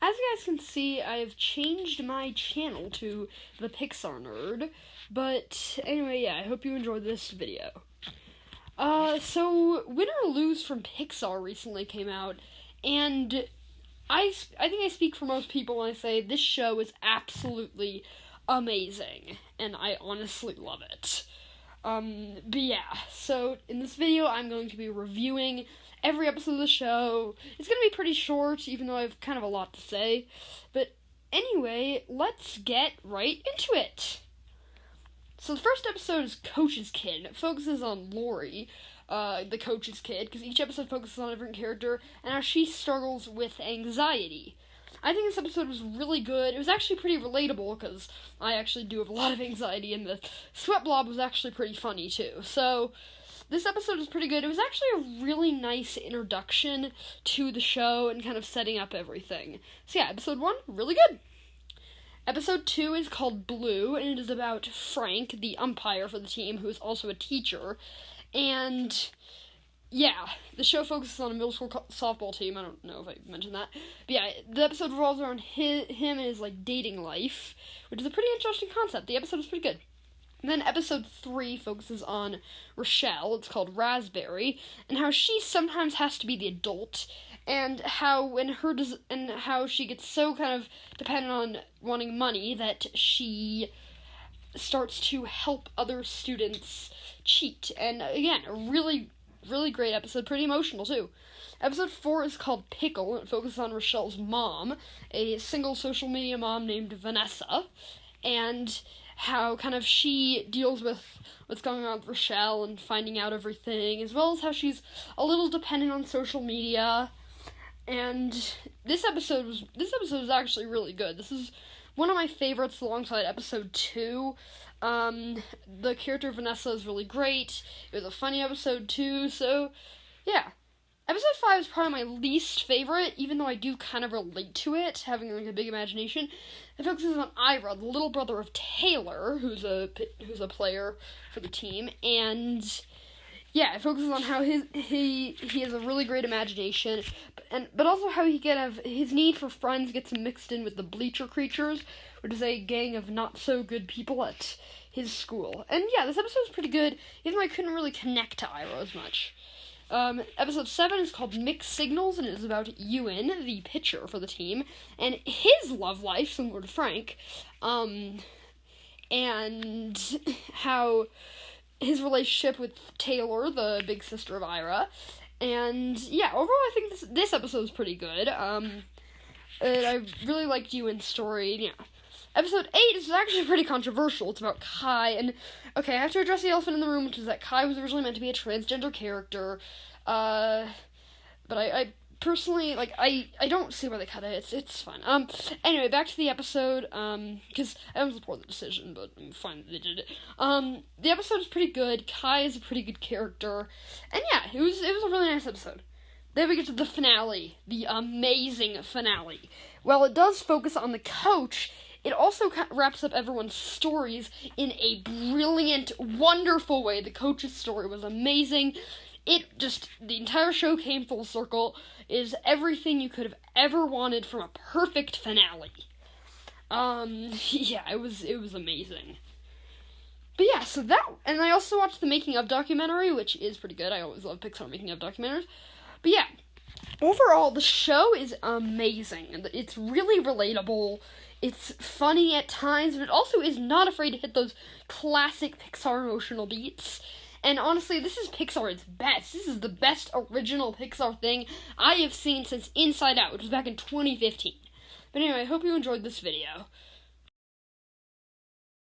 as you guys can see, I've changed my channel to the Pixar Nerd. But anyway, yeah, I hope you enjoyed this video. So Win or Lose from Pixar recently came out, and I think I speak for most people when I say this show is absolutely amazing, and I honestly love it. But yeah, so in this video, I'm going to be reviewing every episode of the show. It's going to be pretty short, even though I have kind of a lot to say. But anyway, let's get right into it. So the first episode is Coach's Kid, and it focuses on Lori, the coach's kid, because each episode focuses on a different character, and how she struggles with anxiety. I think this episode was really good. It was actually pretty relatable, because I actually do have a lot of anxiety, and the sweat blob was actually pretty funny, too. So, this episode was pretty good. It was actually a really nice introduction to the show, and kind of setting up everything. So yeah, episode 1, really good. Episode 2 is called Blue, and it is about Frank, the umpire for the team, who is also a teacher. And, yeah, the show focuses on a middle school softball team. I don't know if I mentioned that. But yeah, the episode revolves around him and his, dating life, which is a pretty interesting concept. The episode is pretty good. And then episode 3 focuses on Rochelle. It's called Raspberry, and how she sometimes has to be the adult, and how how she gets so kind of dependent on wanting money that she starts to help other students cheat. And again, a really, really great episode, pretty emotional too. Episode 4 is called Pickle, and it focuses on Rochelle's mom, a single social media mom named Vanessa, and how kind of she deals with what's going on with Rochelle and finding out everything, as well as how she's a little dependent on social media. And this episode was actually really good. This is one of my favorites alongside episode 2. The character of Vanessa is really great. It was a funny episode too, so yeah. Episode 5 is probably my least favorite, even though I do kind of relate to it, having a big imagination. It focuses on Ira, the little brother of Taylor, who's a player for the team, and yeah, it focuses on how he has a really great imagination, but also how his need for friends gets mixed in with the Bleacher Creatures, which is a gang of not so good people at his school. And yeah, this episode is pretty good, even though I couldn't really connect to Ira as much. Episode 7 is called Mixed Signals, and it is about Ewan, the pitcher for the team, and his love life, similar to Frank, and how his relationship with Taylor, the big sister of Ira. And yeah, overall I think this episode is pretty good. And I really liked Ewan's story. Yeah. Episode 8 is actually pretty controversial. It's about Kai, and okay, I have to address the elephant in the room, which is that Kai was originally meant to be a transgender character, but I personally, I don't see why they cut it. It's fine. Anyway, back to the episode, because I don't support the decision, but I'm fine that they did it. The episode is pretty good. Kai is a pretty good character, and yeah, it was a really nice episode. Then we get to the finale, the amazing finale. While it does focus on the coach, it also wraps up everyone's stories in a brilliant, wonderful way. The coach's story was amazing. The entire show came full circle. It is everything you could have ever wanted from a perfect finale. Yeah, it was amazing. But yeah, and I also watched the making of documentary, which is pretty good. I always love Pixar making of documentaries. But yeah, overall, the show is amazing. It's really relatable. It's funny at times, but it also is not afraid to hit those classic Pixar emotional beats. And honestly, this is Pixar's best. This is the best original Pixar thing I have seen since Inside Out, which was back in 2015. But anyway, I hope you enjoyed this video.